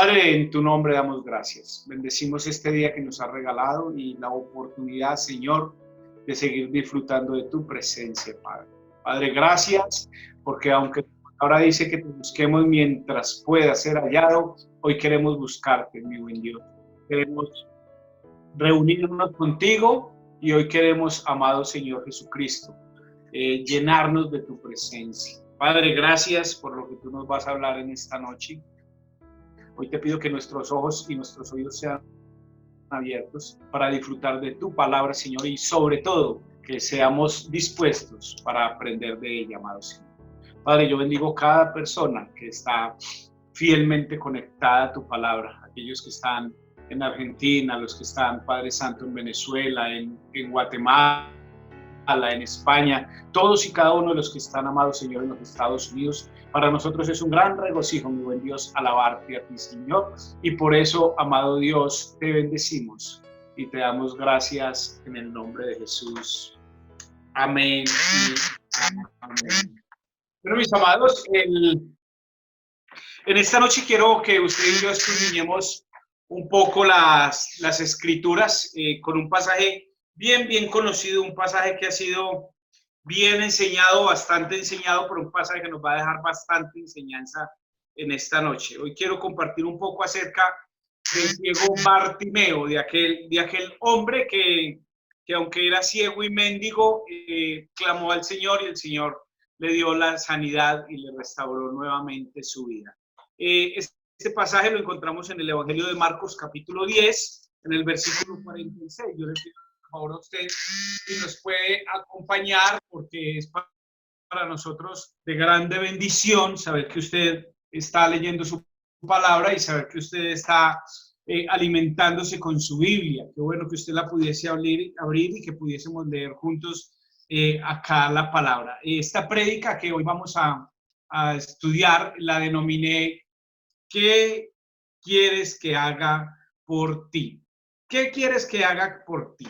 Padre, en tu nombre damos gracias. Bendecimos este día que nos has regalado y la oportunidad, Señor, de seguir disfrutando de tu presencia, Padre. Padre, gracias, porque aunque ahora dice que te busquemos mientras pueda ser hallado, hoy queremos buscarte, mi buen Dios. Queremos reunirnos contigo y hoy queremos, amado Señor Jesucristo, llenarnos de tu presencia. Padre, gracias por lo que tú nos vas a hablar en esta noche. Hoy te pido que nuestros ojos y nuestros oídos sean abiertos para disfrutar de tu palabra, Señor, y sobre todo que seamos dispuestos para aprender de ella, amado Señor. Padre, yo bendigo cada persona que está fielmente conectada a tu palabra, aquellos que están en Argentina, los que están, Padre Santo, en Venezuela, en Guatemala, en España, todos y cada uno de los que están, amados Señor, en los Estados Unidos. Para nosotros es un gran regocijo, mi buen Dios, alabarte a ti, Señor, y por eso, amado Dios, te bendecimos y te damos gracias en el nombre de Jesús. Amén y amén. Bueno, mis amados, en esta noche quiero que ustedes y yo escudriñemos un poco las escrituras con un pasaje bien conocido, un pasaje que ha sido bien enseñado, bastante enseñado, pero un pasaje que nos va a dejar bastante enseñanza en esta noche. Hoy quiero compartir un poco acerca del ciego Bartimeo, de aquel hombre que aunque era ciego y mendigo, clamó al Señor y el Señor le dio la sanidad y le restauró nuevamente su vida. Este pasaje lo encontramos en el Evangelio de Marcos, capítulo 10, en el versículo 46. Yo le pido por favor a usted si nos puede acompañar, porque es para nosotros de grande bendición saber que usted está leyendo su palabra y saber que usted está alimentándose con su Biblia. Qué bueno que usted la pudiese abrir y que pudiésemos leer juntos acá la palabra. Esta prédica que hoy vamos a estudiar la denominé ¿qué quieres que haga por ti? ¿Qué quieres que haga por ti?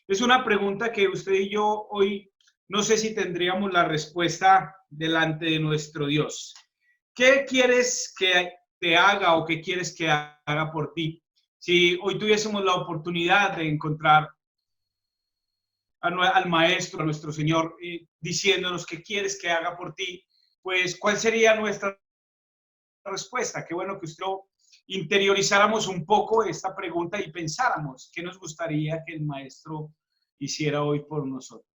Es una pregunta que usted y yo hoy no sé si tendríamos la respuesta delante de nuestro Dios. ¿Qué quieres que te haga o qué quieres que haga por ti? Si hoy tuviésemos la oportunidad de encontrar al Maestro, a nuestro Señor, diciéndonos qué quieres que haga por ti, pues ¿cuál sería nuestra respuesta? Qué bueno que usted interiorizáramos un poco esta pregunta y pensáramos qué nos gustaría que el Maestro hiciera hoy por nosotros.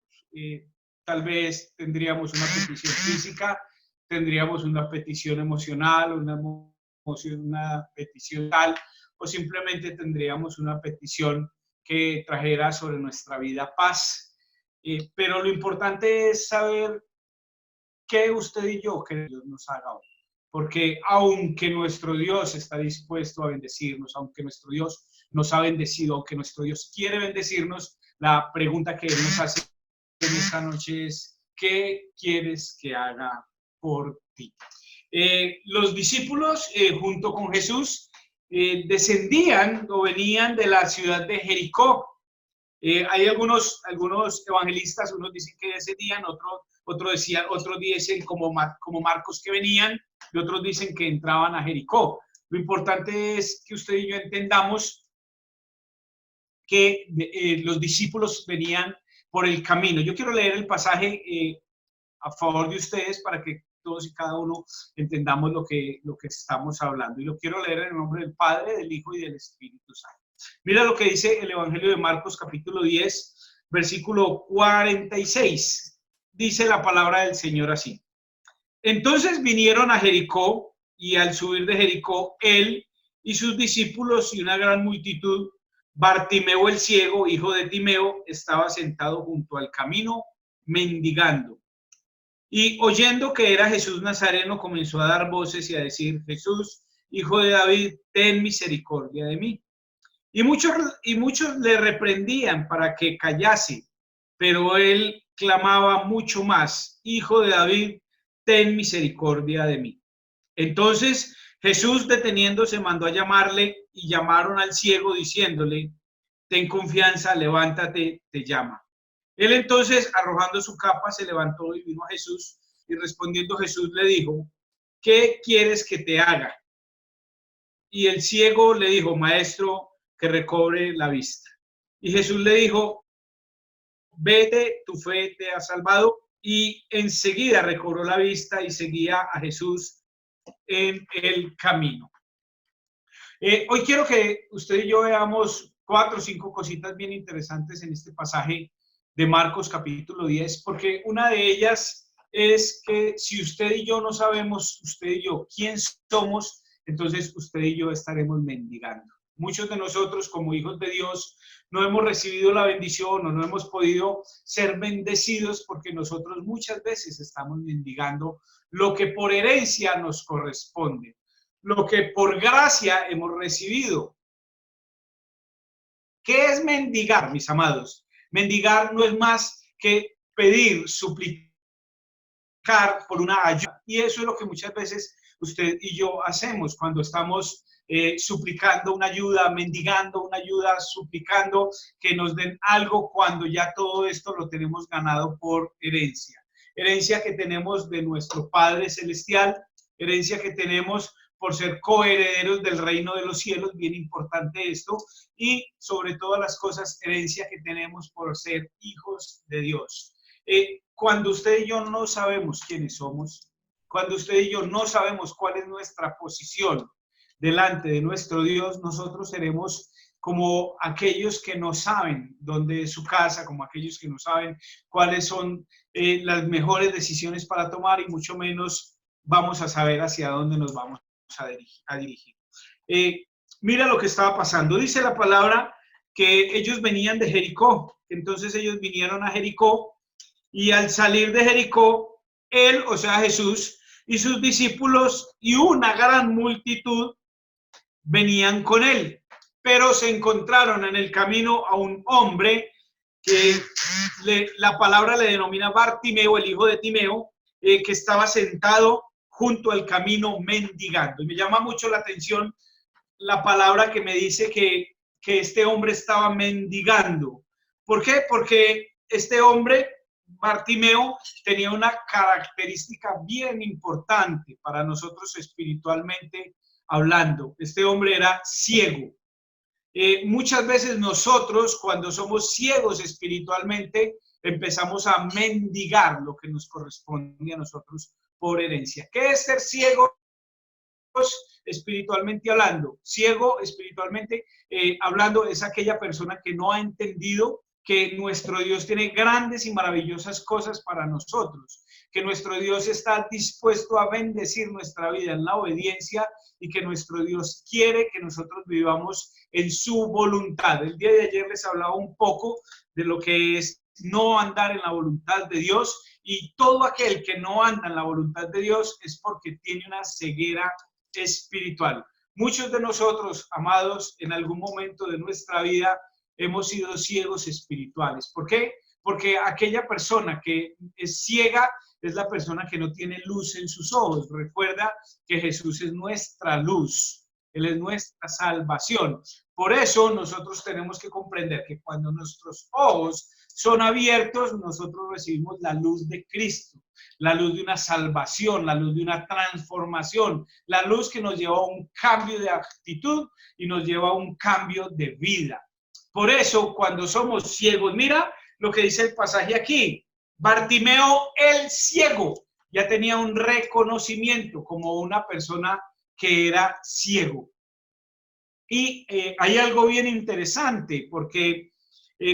Tal vez tendríamos una petición física, tendríamos una petición emocional, una petición tal, o simplemente tendríamos una petición que trajera sobre nuestra vida paz. Pero lo importante es saber qué usted y yo que Dios nos haga hoy. Porque aunque nuestro Dios está dispuesto a bendecirnos, aunque nuestro Dios nos ha bendecido, aunque nuestro Dios quiere bendecirnos, la pregunta que Él nos hace en esta noche es, ¿qué quieres que haga por ti? Los discípulos, junto con Jesús, descendían o venían de la ciudad de Jericó. Hay algunos evangelistas, unos dicen que descendían, otros dicen como Marcos que venían, y otros dicen que entraban a Jericó. Lo importante es que usted y yo entendamos que los discípulos venían por el camino. Yo quiero leer el pasaje a favor de ustedes para que todos y cada uno entendamos lo que estamos hablando. Y lo quiero leer en el nombre del Padre, del Hijo y del Espíritu Santo. Mira lo que dice el Evangelio de Marcos, capítulo 10, versículo 46. Dice la palabra del Señor así. Entonces vinieron a Jericó, y al subir de Jericó, él y sus discípulos y una gran multitud, Bartimeo el ciego, hijo de Timeo, estaba sentado junto al camino, mendigando. Y oyendo que era Jesús Nazareno, comenzó a dar voces y a decir, Jesús, hijo de David, ten misericordia de mí. Y muchos le reprendían para que callase, pero él clamaba mucho más, Hijo de David, ten misericordia de mí. Entonces Jesús, deteniéndose, mandó a llamarle, y llamaron al ciego diciéndole, ten confianza, levántate, te llama. Él entonces, arrojando su capa, se levantó y vino a Jesús, y respondiendo Jesús le dijo, ¿qué quieres que te haga? y el ciego le dijo, maestro, que recobre la vista. Y Jesús le dijo, vete, tu fe te ha salvado. Y enseguida recobró la vista y seguía a Jesús en el camino. Hoy quiero que usted y yo veamos 4 o 5 cositas bien interesantes en este pasaje de Marcos capítulo 10, porque una de ellas es que si usted y yo no sabemos, usted y yo, quién somos, entonces usted y yo estaremos mendigando. Muchos de nosotros como hijos de Dios no hemos recibido la bendición o no hemos podido ser bendecidos porque nosotros muchas veces estamos mendigando lo que por herencia nos corresponde, lo que por gracia hemos recibido. ¿Qué es mendigar, mis amados? Mendigar no es más que pedir, suplicar por una ayuda. Y eso es lo que muchas veces usted y yo hacemos cuando estamos suplicando una ayuda, mendigando una ayuda, suplicando que nos den algo cuando ya todo esto lo tenemos ganado por herencia. Herencia que tenemos de nuestro Padre Celestial, herencia que tenemos por ser coherederos del reino de los cielos, bien importante esto, y sobre todas las cosas, herencia que tenemos por ser hijos de Dios. Cuando usted y yo no sabemos quiénes somos, cuando usted y yo no sabemos cuál es nuestra posición delante de nuestro Dios, nosotros seremos como aquellos que no saben dónde es su casa, como aquellos que no saben cuáles son las mejores decisiones para tomar y mucho menos vamos a saber hacia dónde nos vamos a dirigir. Mira lo que estaba pasando. Dice la palabra que ellos venían de Jericó. Entonces ellos vinieron a Jericó y al salir de Jericó, él, o sea Jesús, y sus discípulos y una gran multitud venían con él. Pero se encontraron en el camino a un hombre que la palabra le denomina Bartimeo, el hijo de Timeo, que estaba sentado junto al camino mendigando. Y me llama mucho la atención la palabra que me dice que este hombre estaba mendigando. ¿Por qué? Porque este hombre, Bartimeo, tenía una característica bien importante para nosotros espiritualmente hablando. Este hombre era ciego. Muchas veces nosotros, cuando somos ciegos espiritualmente, empezamos a mendigar lo que nos corresponde a nosotros por herencia. ¿Qué es ser ciego espiritualmente hablando? Ciego espiritualmente hablando es aquella persona que no ha entendido que nuestro Dios tiene grandes y maravillosas cosas para nosotros, que nuestro Dios está dispuesto a bendecir nuestra vida en la obediencia y que nuestro Dios quiere que nosotros vivamos en su voluntad. El día de ayer les hablaba un poco de lo que es no andar en la voluntad de Dios, y todo aquel que no anda en la voluntad de Dios es porque tiene una ceguera espiritual. Muchos de nosotros, amados, en algún momento de nuestra vida hemos sido ciegos espirituales. ¿Por qué? Porque aquella persona que es ciega es la persona que no tiene luz en sus ojos. Recuerda que Jesús es nuestra luz, Él es nuestra salvación. Por eso nosotros tenemos que comprender que cuando nuestros ojos son abiertos, nosotros recibimos la luz de Cristo, la luz de una salvación, la luz de una transformación, la luz que nos lleva a un cambio de actitud y nos lleva a un cambio de vida. Por eso, cuando somos ciegos, mira lo que dice el pasaje aquí. Bartimeo el ciego ya tenía un reconocimiento como una persona que era ciego. Y hay algo bien interesante, porque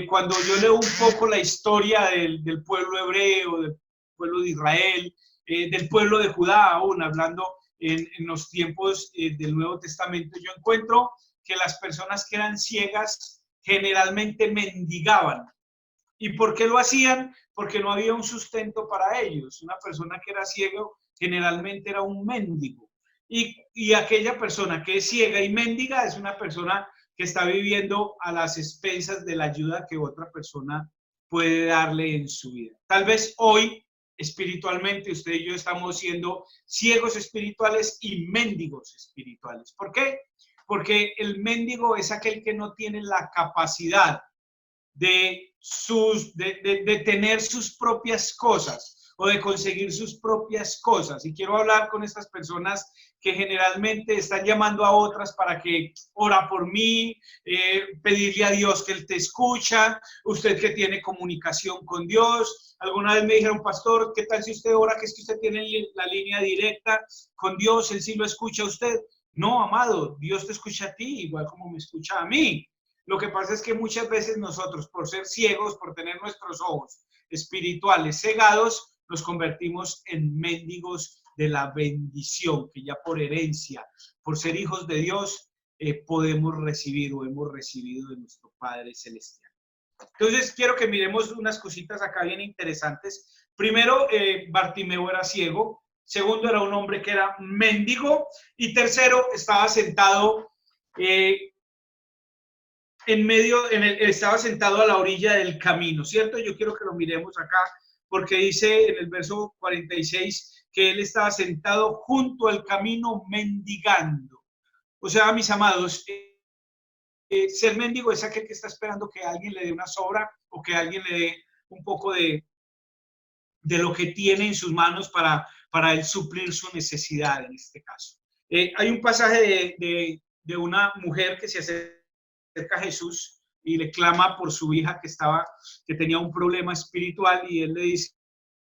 cuando yo leo un poco la historia del pueblo hebreo, del pueblo de Israel, del pueblo de Judá, aún hablando en los tiempos del Nuevo Testamento, yo encuentro que las personas que eran ciegas generalmente mendigaban. ¿Y por qué lo hacían? Porque no había un sustento para ellos. Una persona que era ciego generalmente era un mendigo. Y aquella persona que es ciega y mendiga es una persona que está viviendo a las expensas de la ayuda que otra persona puede darle en su vida. Tal vez hoy, espiritualmente, usted y yo estamos siendo ciegos espirituales y mendigos espirituales. ¿Por qué? Porque el mendigo es aquel que no tiene la capacidad de tener sus propias cosas. o de conseguir sus propias cosas. Y quiero hablar con estas personas que generalmente están llamando a otras para que ora por mí, pedirle a Dios que Él te escucha, usted que tiene comunicación con Dios. Alguna vez me dijeron, pastor, ¿qué tal si usted ora que es que usted tiene la línea directa con Dios, Él sí lo escucha a usted? No, amado, Dios te escucha a ti, igual como me escucha a mí. Lo que pasa es que muchas veces nosotros, por ser ciegos, por tener nuestros ojos espirituales cegados, nos convertimos en mendigos de la bendición que ya por herencia, por ser hijos de Dios, podemos recibir o hemos recibido de nuestro Padre Celestial. Entonces, quiero que miremos unas cositas acá bien interesantes. Primero, Bartimeo era ciego. Segundo, era un hombre que era mendigo. Y tercero, estaba sentado estaba sentado a la orilla del camino, ¿cierto? Yo quiero que lo miremos acá, porque dice en el verso 46 que él estaba sentado junto al camino mendigando. O sea, mis amados, ser mendigo es aquel que está esperando que alguien le dé una sobra o que alguien le dé un poco de lo que tiene en sus manos para él suplir su necesidad en este caso. Hay un pasaje de una mujer que se acerca a Jesús y le clama por su hija que tenía un problema espiritual, y él le dice,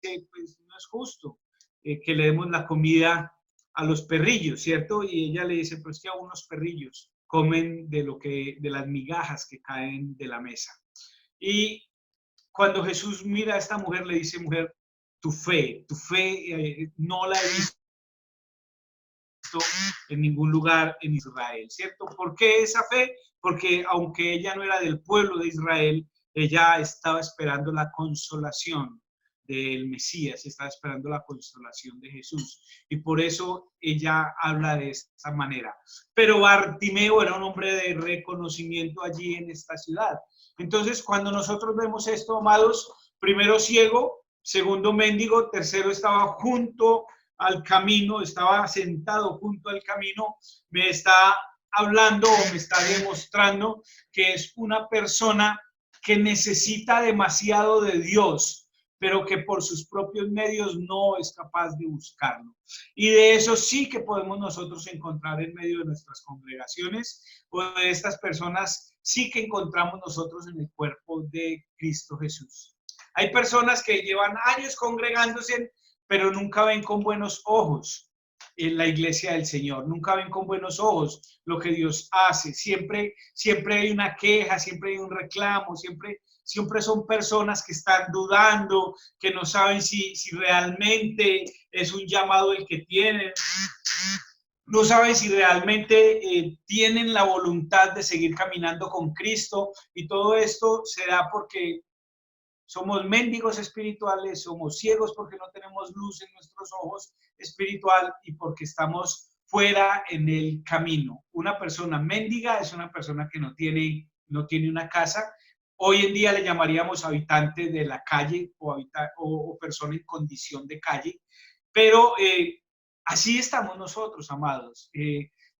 pues no es justo que le demos la comida a los perrillos, ¿cierto? Y ella le dice, pues que a unos perrillos comen de las migajas que caen de la mesa. Y cuando Jesús mira a esta mujer, le dice, mujer, tu fe no la he visto en ningún lugar en Israel, ¿cierto? ¿Por qué esa fe? Porque aunque ella no era del pueblo de Israel, ella estaba esperando la consolación del Mesías, estaba esperando la consolación de Jesús, y por eso ella habla de esta manera. Pero Bartimeo era un hombre de reconocimiento allí en esta ciudad. Entonces, cuando nosotros vemos esto, amados, primero ciego, segundo mendigo, tercero estaba junto al camino, estaba sentado junto al camino, me está hablando o me está demostrando que es una persona que necesita demasiado de Dios, pero que por sus propios medios no es capaz de buscarlo. Y de eso sí que podemos nosotros encontrar en medio de nuestras congregaciones, o de estas personas sí que encontramos nosotros en el cuerpo de Cristo Jesús. Hay personas que llevan años congregándose, pero nunca ven con buenos ojos en la iglesia del Señor, nunca ven con buenos ojos lo que Dios hace. Siempre hay una queja, siempre hay un reclamo, siempre son personas que están dudando, que no saben si realmente es un llamado el que tienen, no saben si realmente tienen la voluntad de seguir caminando con Cristo, y todo esto se da porque somos mendigos espirituales, somos ciegos porque no tenemos luz en nuestros ojos espiritual y porque estamos fuera en el camino. Una persona mendiga es una persona que no tiene una casa. Hoy en día le llamaríamos habitante de la calle o persona en condición de calle, pero así estamos nosotros, amados.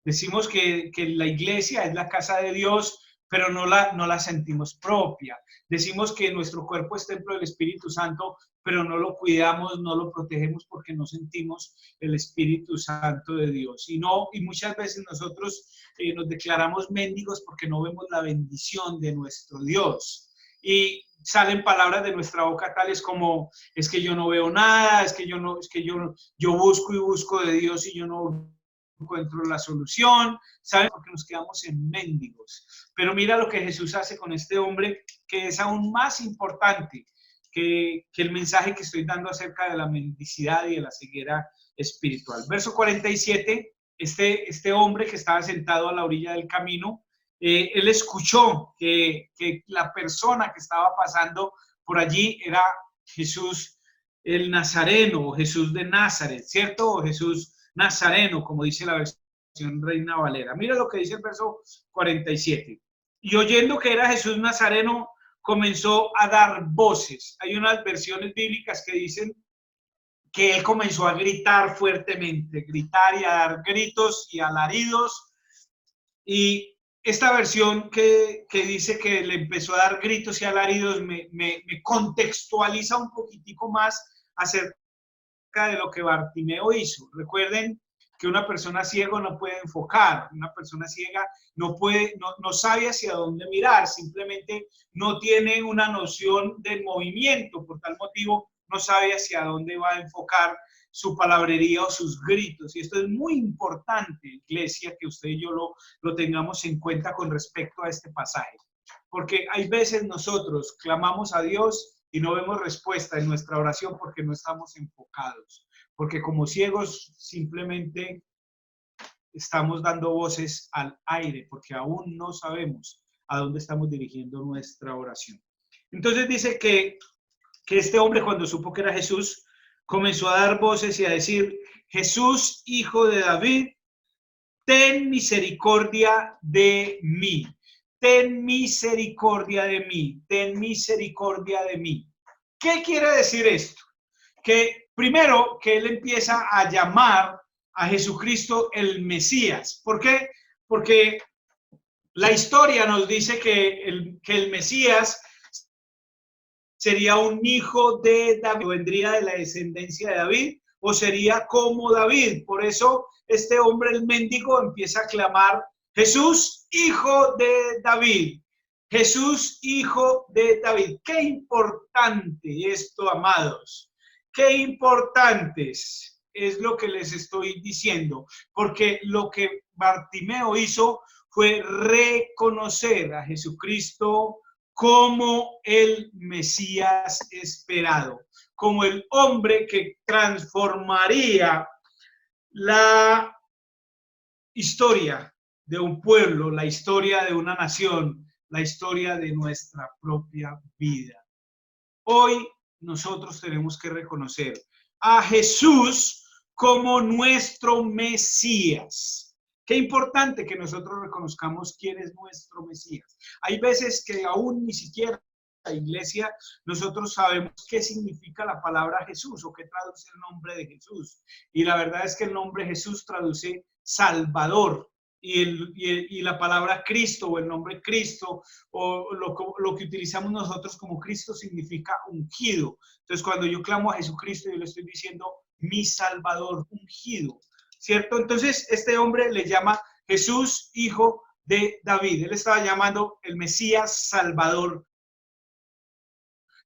Decimos que la iglesia es la casa de Dios, pero no la sentimos propia. Decimos que nuestro cuerpo es templo del Espíritu Santo, pero no lo cuidamos, no lo protegemos porque no sentimos el Espíritu Santo de Dios. Y muchas veces nosotros nos declaramos mendigos porque no vemos la bendición de nuestro Dios. Y salen palabras de nuestra boca tales como, es que yo no veo nada, yo busco y busco de Dios y yo no encuentro la solución, ¿saben? Porque nos quedamos en mendigos. Pero mira lo que Jesús hace con este hombre, que es aún más importante que el mensaje que estoy dando acerca de la mendicidad y de la ceguera espiritual. Verso 47, este hombre que estaba sentado a la orilla del camino, él escuchó que la persona que estaba pasando por allí era Jesús el Nazareno, o Jesús de Nazaret, ¿cierto? O Jesús Nazareno, como dice la versión Reina Valera. Mira lo que dice el verso 47. Y oyendo que era Jesús Nazareno, comenzó a dar voces. Hay unas versiones bíblicas que dicen que él comenzó a gritar fuertemente, gritar y a dar gritos y alaridos. Y esta versión que dice que le empezó a dar gritos y alaridos me contextualiza un poquitico más acerca de lo que Bartimeo hizo. Recuerden que una persona ciega no puede enfocar, una persona ciega no sabe hacia dónde mirar, simplemente no tiene una noción del movimiento, por tal motivo no sabe hacia dónde va a enfocar su palabrería o sus gritos. Y esto es muy importante, iglesia, que usted y yo lo tengamos en cuenta con respecto a este pasaje. Porque hay veces nosotros clamamos a Dios y no vemos respuesta en nuestra oración porque no estamos enfocados. Porque como ciegos simplemente estamos dando voces al aire porque aún no sabemos a dónde estamos dirigiendo nuestra oración. Entonces dice que este hombre, cuando supo que era Jesús, comenzó a dar voces y a decir: Jesús, hijo de David, ten misericordia de mí. Ten misericordia de mí. Ten misericordia de mí. ¿Qué quiere decir esto? Que primero que él empieza a llamar a Jesucristo el Mesías. ¿Por qué? Porque la historia nos dice que el Mesías sería un hijo de David, vendría de la descendencia de David, o sería como David. Por eso este hombre, el mendigo, empieza a clamar: Jesús, hijo de David. Jesús, hijo de David. Qué importante esto, amados. Qué importante es lo que les estoy diciendo, porque lo que Bartimeo hizo fue reconocer a Jesucristo como el Mesías esperado, como el hombre que transformaría la historia de un pueblo, la historia de una nación, la historia de nuestra propia vida. Hoy nosotros tenemos que reconocer a Jesús como nuestro Mesías. Qué importante que nosotros reconozcamos quién es nuestro Mesías. Hay veces que aún ni siquiera la iglesia nosotros sabemos qué significa la palabra Jesús o qué traduce el nombre de Jesús. Y la verdad es que el nombre Jesús traduce Salvador. Y la palabra Cristo o el nombre Cristo o lo que utilizamos nosotros como Cristo significa ungido. Entonces, cuando yo clamo a Jesucristo, yo le estoy diciendo mi Salvador ungido, ¿cierto? Entonces, este hombre le llama Jesús, hijo de David. Él estaba llamando el Mesías Salvador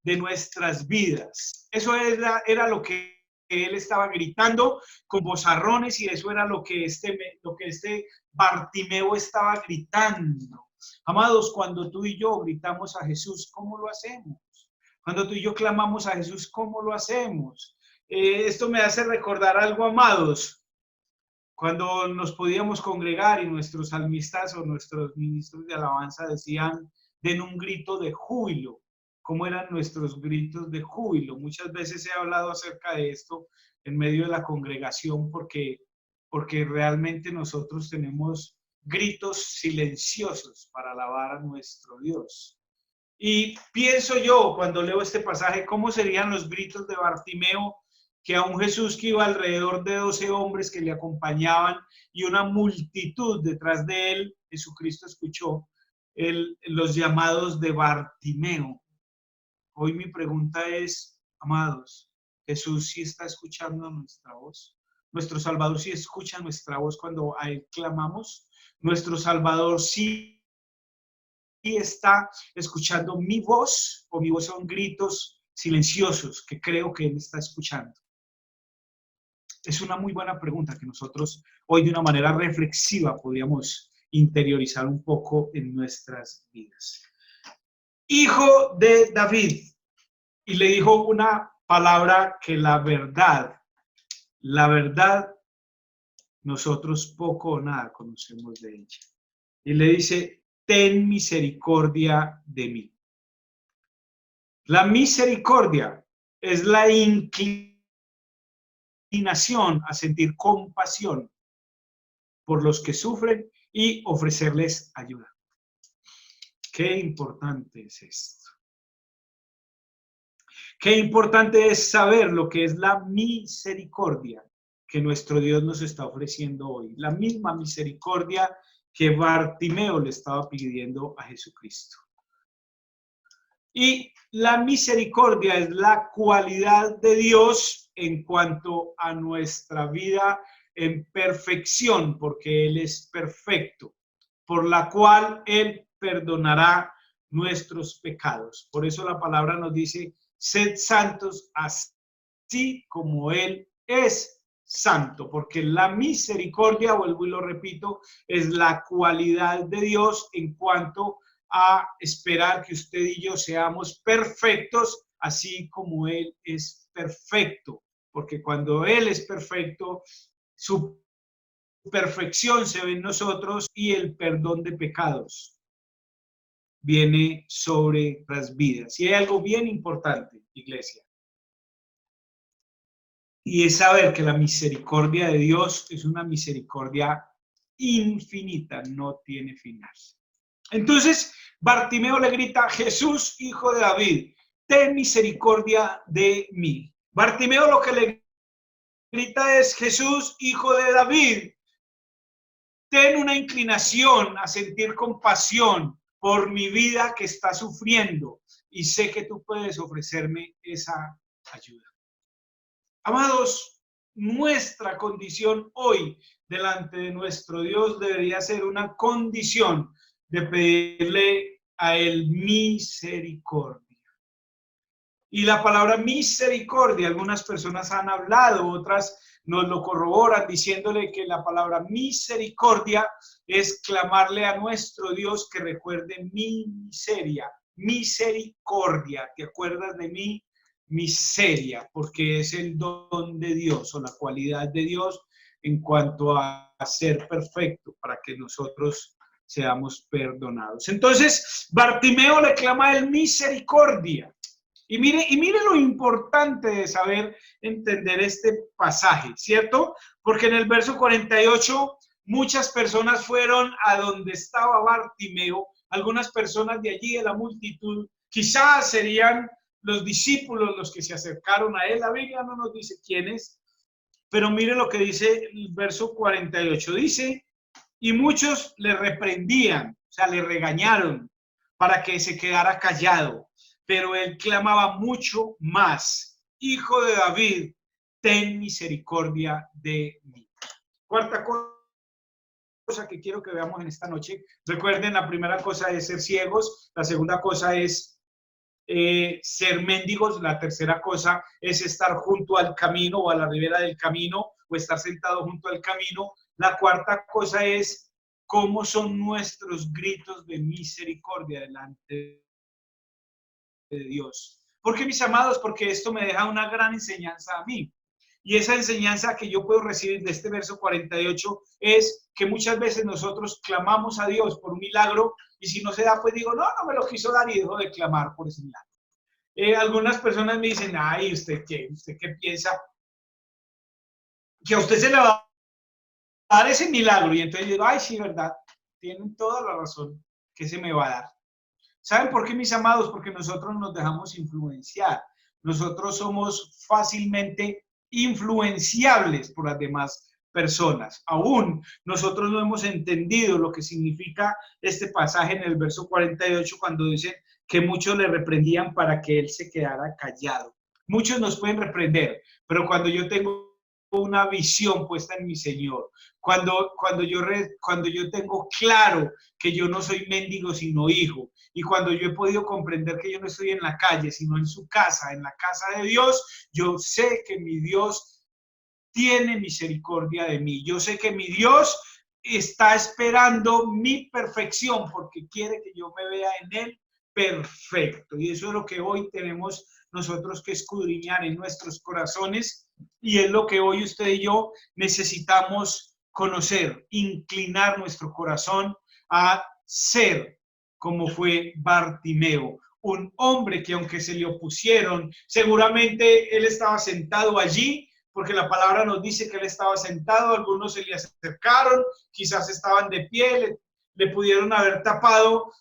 de nuestras vidas. Eso era lo que él estaba gritando con vozarrones, y eso era lo que este Bartimeo estaba gritando. Amados, cuando tú y yo gritamos a Jesús, ¿cómo lo hacemos? Cuando tú y yo clamamos a Jesús, ¿cómo lo hacemos? Esto me hace recordar algo, amados. Cuando nos podíamos congregar y nuestros salmistas o nuestros ministros de alabanza decían: den un grito de júbilo. ¿Cómo eran nuestros gritos de júbilo? Muchas veces he hablado acerca de esto en medio de la congregación porque realmente nosotros tenemos gritos silenciosos para alabar a nuestro Dios. Y pienso yo, cuando leo este pasaje, ¿cómo serían los gritos de Bartimeo, que a un Jesús que iba alrededor de 12 hombres que le acompañaban y una multitud detrás de él? Jesucristo escuchó los llamados de Bartimeo. Hoy mi pregunta es, amados, ¿Jesús sí está escuchando nuestra voz? ¿Nuestro Salvador sí escucha nuestra voz cuando a Él clamamos? ¿Nuestro Salvador sí está escuchando mi voz, o mi voz son gritos silenciosos que creo que Él está escuchando? Es una muy buena pregunta que nosotros hoy de una manera reflexiva podríamos interiorizar un poco en nuestras vidas. Hijo de David, y le dijo una palabra que la verdad, nosotros poco o nada conocemos de ella. Y le dice: ten misericordia de mí. La misericordia es la inclinación a sentir compasión por los que sufren y ofrecerles ayuda. Qué importante es esto. Qué importante es saber lo que es la misericordia que nuestro Dios nos está ofreciendo hoy. La misma misericordia que Bartimeo le estaba pidiendo a Jesucristo. Y la misericordia es la cualidad de Dios en cuanto a nuestra vida en perfección, porque Él es perfecto, por la cual Él perdonará nuestros pecados. Por eso la palabra nos dice, sed santos así como Él es santo, porque la misericordia, vuelvo y lo repito, es la cualidad de Dios en cuanto a esperar que usted y yo seamos perfectos, así como Él es perfecto, porque cuando Él es perfecto, su perfección se ve en nosotros y el perdón de pecados viene sobre las vidas. Y hay algo bien importante, iglesia, y es saber que la misericordia de Dios es una misericordia infinita, no tiene final. Entonces, Bartimeo le grita, Jesús, hijo de David, ten misericordia de mí. Bartimeo lo que le grita es, Jesús, hijo de David, ten una inclinación a sentir compasión por mi vida que está sufriendo y sé que tú puedes ofrecerme esa ayuda. Amados, nuestra condición hoy delante de nuestro Dios debería ser una condición de pedirle a Él misericordia. Y la palabra misericordia, algunas personas han hablado, otras nos lo corroboran diciéndole que la palabra misericordia es clamarle a nuestro Dios que recuerde mi miseria, misericordia, ¿te acuerdas de mí? Miseria, porque es el don de Dios o la cualidad de Dios en cuanto a ser perfecto para que nosotros seamos perdonados. Entonces, Bartimeo le clama a él misericordia. Y mire lo importante de saber entender este pasaje, ¿cierto? Porque en el verso 48 muchas personas fueron a donde estaba Bartimeo, algunas personas de allí de la multitud, quizás serían los discípulos los que se acercaron a él, la Biblia no nos dice quiénes, pero mire lo que dice el verso 48, dice, y muchos le reprendían, o sea, le regañaron para que se quedara callado. Pero él clamaba mucho más, Hijo de David, ten misericordia de mí. Cuarta cosa que quiero que veamos en esta noche, recuerden, la primera cosa es ser ciegos, la segunda cosa es ser mendigos, la tercera cosa es estar junto al camino o a la ribera del camino o estar sentado junto al camino, la cuarta cosa es cómo son nuestros gritos de misericordia delante de Dios. ¿Por qué, mis amados? Porque esto me deja una gran enseñanza a mí. Y esa enseñanza que yo puedo recibir de este verso 48 es que muchas veces nosotros clamamos a Dios por un milagro y si no se da, pues digo, no me lo quiso dar y dejo de clamar por ese milagro. Algunas personas me dicen, ay, ¿usted qué piensa? Que a usted se le va a dar ese milagro. Y entonces digo, ay, sí, verdad, tienen toda la razón que se me va a dar. ¿Saben por qué, mis amados? Porque nosotros nos dejamos influenciar. Nosotros somos fácilmente influenciables por las demás personas. Aún nosotros no hemos entendido lo que significa este pasaje en el verso 48 cuando dicen que muchos le reprendían para que él se quedara callado. Muchos nos pueden reprender, pero cuando yo tengo una visión puesta en mi Señor, cuando yo tengo claro que yo no soy mendigo sino hijo, y cuando yo he podido comprender que yo no estoy en la calle sino en su casa, en la casa de Dios, yo sé que mi Dios tiene misericordia de mí, yo sé que mi Dios está esperando mi perfección porque quiere que yo me vea en él perfecto, y eso es lo que hoy tenemos nosotros que escudriñar en nuestros corazones, y es lo que hoy usted y yo necesitamos conocer, inclinar nuestro corazón a ser como fue Bartimeo, un hombre que aunque se le opusieron, seguramente él estaba sentado allí, porque la palabra nos dice que él estaba sentado, algunos se le acercaron, quizás estaban de pie, le pudieron haber tapado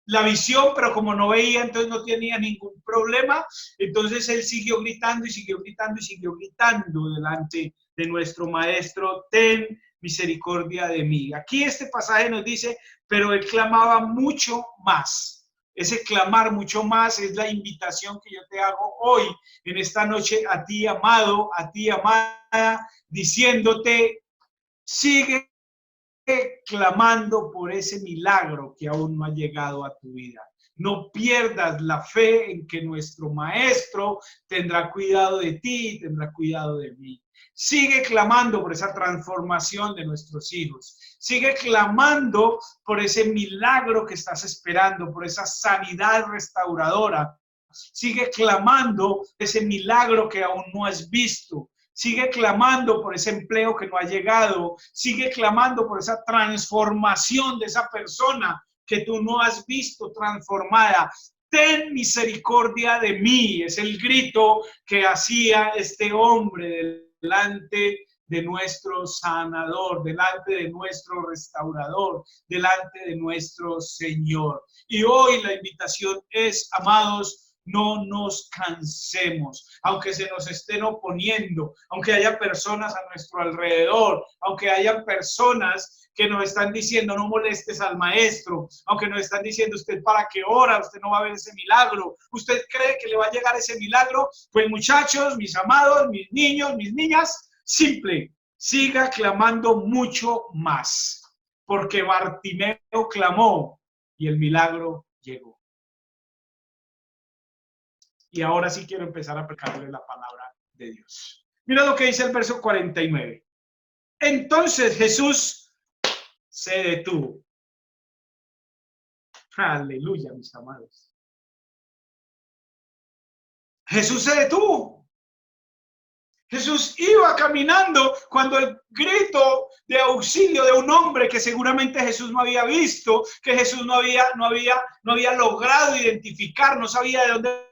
la visión, pero como no veía, entonces no tenía ningún problema. Entonces él siguió gritando y siguió gritando y siguió gritando delante de nuestro maestro, ten misericordia de mí. Aquí este pasaje nos dice, pero él clamaba mucho más. Ese clamar mucho más es la invitación que yo te hago hoy, en esta noche, a ti, amado, a ti, amada, diciéndote, sigue clamando por ese milagro que aún no ha llegado a tu vida. No pierdas la fe en que nuestro Maestro tendrá cuidado de ti, tendrá cuidado de mí. Sigue clamando por esa transformación de nuestros hijos. Sigue clamando por ese milagro que estás esperando, por esa sanidad restauradora. Sigue clamando ese milagro que aún no has visto. Sigue clamando por ese empleo que no ha llegado. Sigue clamando por esa transformación de esa persona que tú no has visto transformada. Ten misericordia de mí. Es el grito que hacía este hombre delante de nuestro sanador, delante de nuestro restaurador, delante de nuestro Señor. Y hoy la invitación es, amados, no nos cansemos, aunque se nos estén oponiendo, aunque haya personas a nuestro alrededor, aunque haya personas que nos están diciendo no molestes al maestro, aunque nos están diciendo usted para qué ora, usted no va a ver ese milagro, usted cree que le va a llegar ese milagro. Pues muchachos, mis amados, mis niños, mis niñas, simple, siga clamando mucho más, porque Bartimeo clamó y el milagro llegó. Y ahora sí quiero empezar a aplicarle la palabra de Dios. Mira lo que dice el verso 49. Entonces Jesús se detuvo. Aleluya, mis amados. Jesús se detuvo. Jesús iba caminando cuando el grito de auxilio de un hombre que seguramente Jesús no había visto, que Jesús no había logrado identificar, no sabía de dónde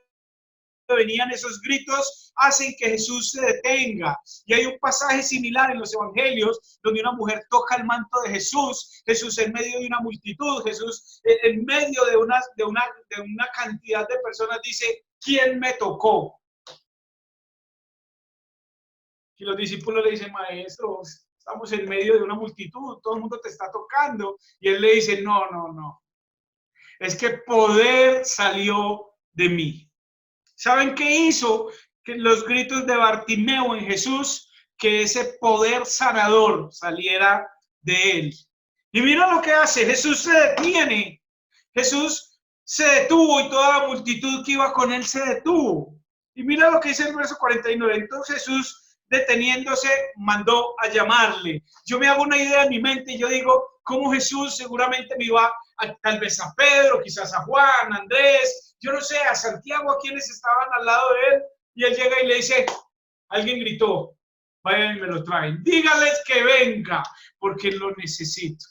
venían esos gritos, hacen que Jesús se detenga. Y hay un pasaje similar en los evangelios donde una mujer toca el manto de Jesús, Jesús en medio de una multitud, Jesús en medio de una cantidad de personas dice, ¿quién me tocó? Y los discípulos le dicen, maestro, estamos en medio de una multitud, todo el mundo te está tocando. Y él le dice, no, es que poder salió de mí. ¿Saben qué hizo? Que los gritos de Bartimeo en Jesús, que ese poder sanador saliera de él. Y mira lo que hace, Jesús se detiene, Jesús se detuvo y toda la multitud que iba con él se detuvo. Y mira lo que dice el verso 49, entonces Jesús deteniéndose mandó a llamarle. Yo me hago una idea en mi mente y yo digo, ¿cómo Jesús seguramente me iba tal vez a Pedro, quizás a Juan, a Andrés, yo no sé, a Santiago, a quienes estaban al lado de él, y él llega y le dice, alguien gritó, vayan y me lo traen, dígales que venga, porque lo necesito.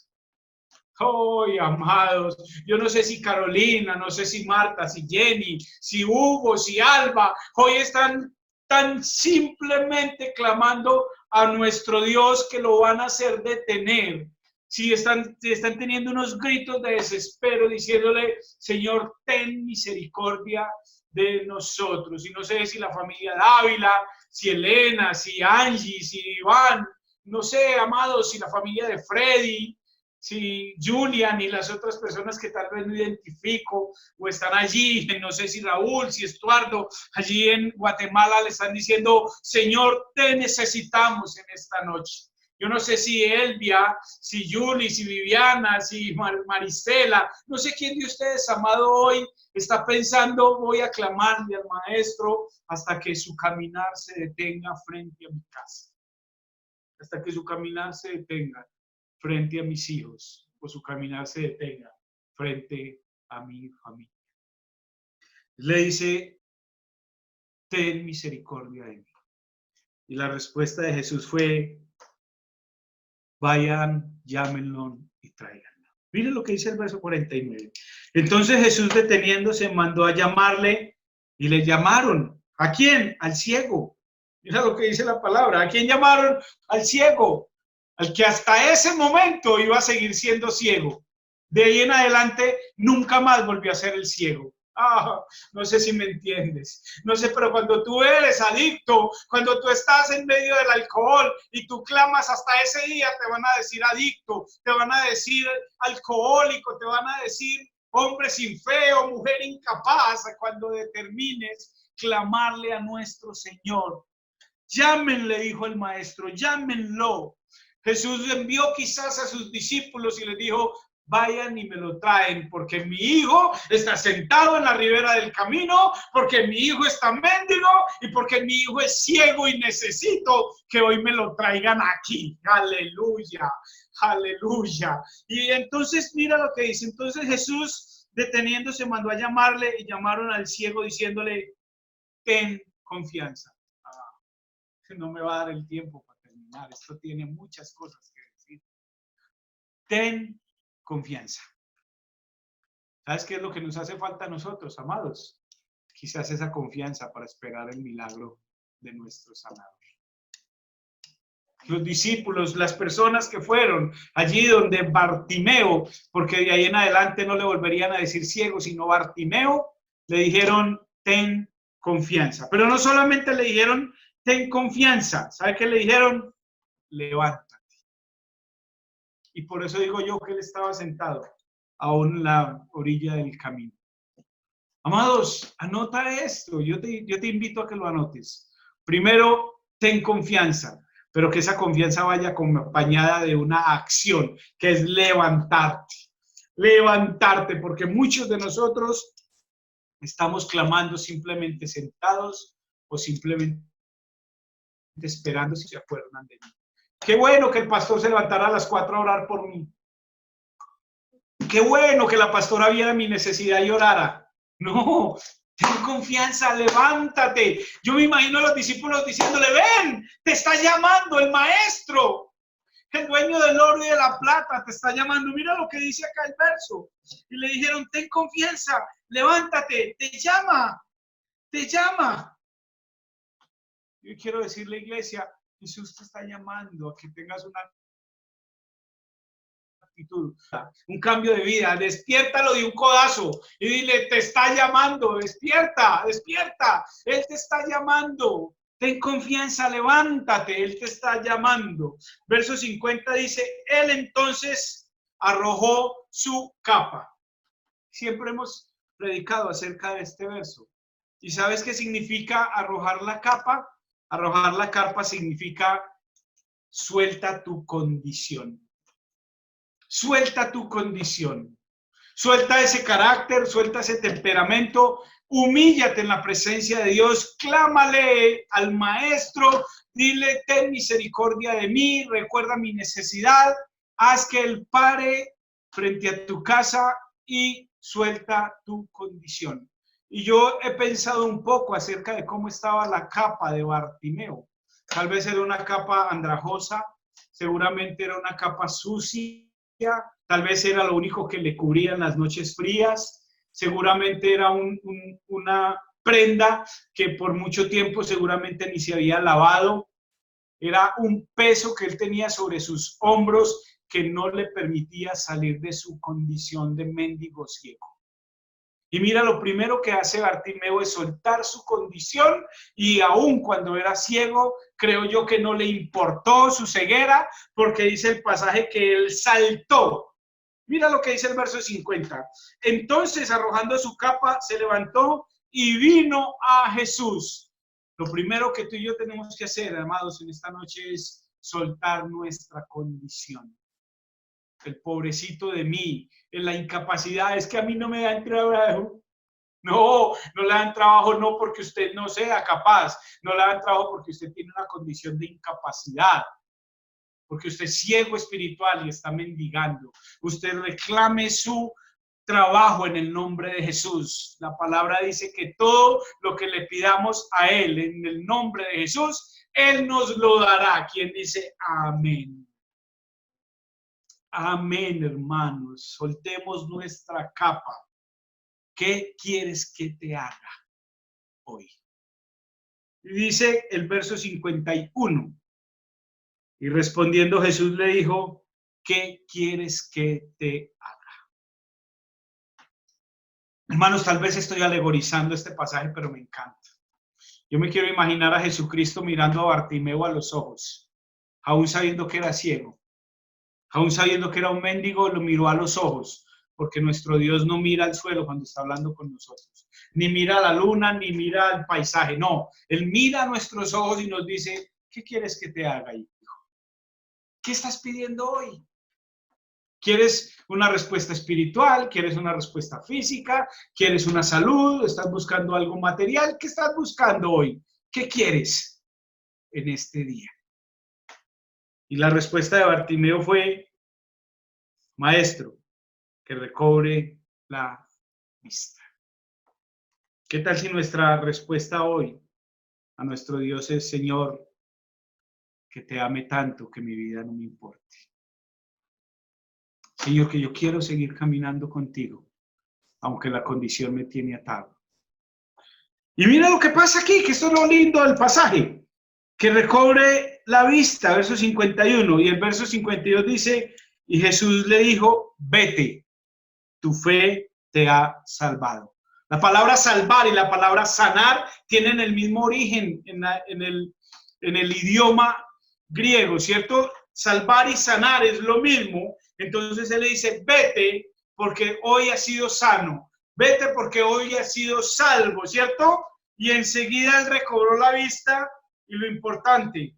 ¡Ay, amados! Yo no sé si Carolina, no sé si Marta, si Jenny, si Hugo, si Alba, hoy están tan simplemente clamando a nuestro Dios que lo van a hacer detener. Si están teniendo unos gritos de desespero diciéndole, Señor, ten misericordia de nosotros. Y no sé si la familia Dávila, si Elena, si Angie, si Iván, no sé, amados, si la familia de Freddy, si Julian y las otras personas que tal vez no identifico o están allí, no sé si Raúl, si Estuardo, allí en Guatemala le están diciendo, Señor, te necesitamos en esta noche. Yo no sé si Elvia, si Julie, si Viviana, si Maristela, no sé quién de ustedes, amado, hoy está pensando, voy a clamarle al maestro hasta que su caminar se detenga frente a mi casa, hasta que su caminar se detenga frente a mis hijos, o su caminar se detenga frente a mi familia. Le dice, ten misericordia de mí. Y la respuesta de Jesús fue, vayan, llámenlo y tráiganlo. Miren lo que dice el verso 49. Entonces Jesús deteniéndose mandó a llamarle y le llamaron. ¿A quién? Al ciego. Mira lo que dice la palabra. ¿A quién llamaron? Al ciego. Al que hasta ese momento iba a seguir siendo ciego. De ahí en adelante nunca más volvió a ser el ciego. No sé si me entiendes. No sé, pero cuando tú eres adicto, cuando tú estás en medio del alcohol y tú clamas hasta ese día, te van a decir adicto, te van a decir alcohólico, te van a decir hombre sin fe o mujer incapaz cuando determines clamarle a nuestro Señor. Llámenle, dijo el maestro, llámenlo. Jesús envió quizás a sus discípulos y les dijo, vayan y me lo traen, porque mi hijo está sentado en la ribera del camino, porque mi hijo está mendigo y porque mi hijo es ciego y necesito que hoy me lo traigan aquí. Aleluya, aleluya. Y entonces mira lo que dice. Entonces Jesús, deteniéndose, mandó a llamarle y llamaron al ciego diciéndole, ten confianza. No me va a dar el tiempo para terminar. Esto tiene muchas cosas que decir. Ten confianza. ¿Sabes qué es lo que nos hace falta a nosotros, amados? Quizás esa confianza para esperar el milagro de nuestro sanador. Los discípulos, las personas que fueron allí donde Bartimeo, porque de ahí en adelante no le volverían a decir ciego, sino Bartimeo, le dijeron, ten confianza. Pero no solamente le dijeron, ten confianza. ¿Sabe qué le dijeron? Levántate. Y por eso digo yo que él estaba sentado a la orilla del camino. Amados, anota esto. Yo te invito a que lo anotes. Primero, ten confianza, pero que esa confianza vaya acompañada de una acción, que es levantarte. Levantarte, porque muchos de nosotros estamos clamando simplemente sentados o simplemente esperando si se acuerdan de mí. Qué bueno que el pastor se levantara a las 4 a orar por mí. Qué bueno que la pastora viera mi necesidad y orara. No, ten confianza, levántate. Yo me imagino a los discípulos diciéndole, ven, te está llamando el maestro. El dueño del oro y de la plata te está llamando. Mira lo que dice acá el verso. Y le dijeron, ten confianza, levántate, te llama, te llama. Yo quiero decirle, iglesia, Jesús te está llamando a que tengas una actitud, un cambio de vida. Despiértalo de un codazo y dile, te está llamando, despierta, despierta. Él te está llamando. Ten confianza, levántate, Él te está llamando. Verso 50 dice, Él entonces arrojó su capa. Siempre hemos predicado acerca de este verso. ¿Y sabes qué significa arrojar la capa? Arrojar la carpa significa suelta tu condición. Suelta tu condición. Suelta ese carácter, suelta ese temperamento. Humíllate en la presencia de Dios. Clámale al maestro. Dile, ten misericordia de mí. Recuerda mi necesidad. Haz que Él pare frente a tu casa y suelta tu condición. Y yo he pensado un poco acerca de cómo estaba la capa de Bartimeo. Tal vez era una capa andrajosa, seguramente era una capa sucia, tal vez era lo único que le cubría en las noches frías, seguramente era una prenda que por mucho tiempo seguramente ni se había lavado. Era un peso que él tenía sobre sus hombros que no le permitía salir de su condición de mendigo ciego. Y mira, lo primero que hace Bartimeo es soltar su condición y aun cuando era ciego, creo yo que no le importó su ceguera porque dice el pasaje que él saltó. Mira lo que dice el verso 50. Entonces, arrojando su capa, se levantó y vino a Jesús. Lo primero que tú y yo tenemos que hacer, amados, en esta noche es soltar nuestra condición. El pobrecito de mí, en la incapacidad, es que a mí no me dan trabajo. No le dan trabajo no porque usted no sea capaz, no le dan trabajo porque usted tiene una condición de incapacidad, porque usted es ciego espiritual y está mendigando. Usted reclame su trabajo en el nombre de Jesús. La palabra dice que todo lo que le pidamos a Él en el nombre de Jesús, Él nos lo dará. ¿Quién dice amén? Amén, hermanos. Soltemos nuestra capa. ¿Qué quieres que te haga hoy? Y dice el verso 51. Y respondiendo Jesús le dijo, ¿qué quieres que te haga? Hermanos, tal vez estoy alegorizando este pasaje, pero me encanta. Yo me quiero imaginar a Jesucristo mirando a Bartimeo a los ojos, aún sabiendo que era ciego. Aún sabiendo que era un mendigo, lo miró a los ojos. porque nuestro Dios no mira al suelo cuando está hablando con nosotros, ni mira a la luna, ni mira al paisaje, no, Él mira a nuestros ojos y nos dice, ¿qué quieres que te haga, hijo? ¿Qué estás pidiendo hoy? ¿Quieres una respuesta espiritual? ¿Quieres una respuesta física? ¿Quieres una salud? ¿Estás buscando algo material? ¿Qué estás buscando hoy? ¿Qué quieres en este día? Y la respuesta de Bartimeo fue, Maestro, que recobre la vista. ¿Qué tal si nuestra respuesta hoy a nuestro Dios es, Señor, que te ame tanto que mi vida no me importe? Señor, que yo quiero seguir caminando contigo, aunque la condición me tiene atado. Y mira lo que pasa aquí, que esto es lo lindo del pasaje, que recobre la vista, verso 51, y el verso 52 dice, y Jesús le dijo, vete, tu fe te ha salvado. La palabra salvar y la palabra sanar tienen el mismo origen en el idioma griego, ¿cierto? Salvar y sanar es lo mismo. Entonces él le dice, vete porque hoy has sido sano, vete porque hoy has sido salvo, ¿cierto? Y enseguida él recobró la vista y lo importante,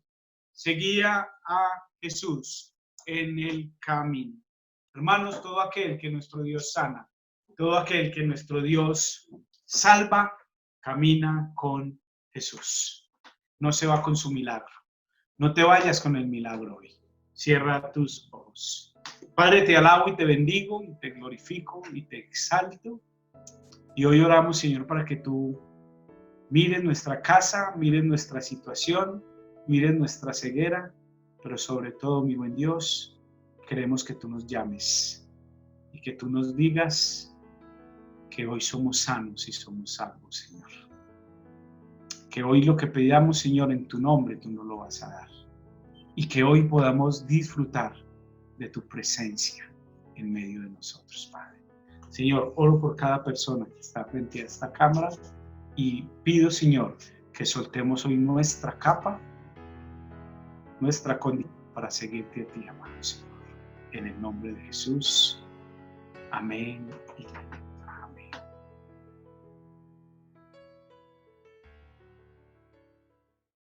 seguía a Jesús en el camino. Hermanos, todo aquel que nuestro Dios sana, todo aquel que nuestro Dios salva, camina con Jesús. No se va con su milagro. No te vayas con el milagro hoy. Cierra tus ojos. Padre, te alabo y te bendigo, y te glorifico y te exalto. Y hoy oramos, Señor, para que tú mires nuestra casa, mires nuestra situación, mires nuestra ceguera, pero sobre todo, mi buen Dios, queremos que tú nos llames y que tú nos digas que hoy somos sanos y somos salvos, Señor. Que hoy lo que pedamos, Señor, en tu nombre, tú nos lo vas a dar. Y que hoy podamos disfrutar de tu presencia en medio de nosotros, Padre. Señor, oro por cada persona que está frente a esta cámara y pido, Señor, que soltemos hoy nuestra capa, nuestra condición para seguirte a ti, amado Señor. En el nombre de Jesús. Amén y amén.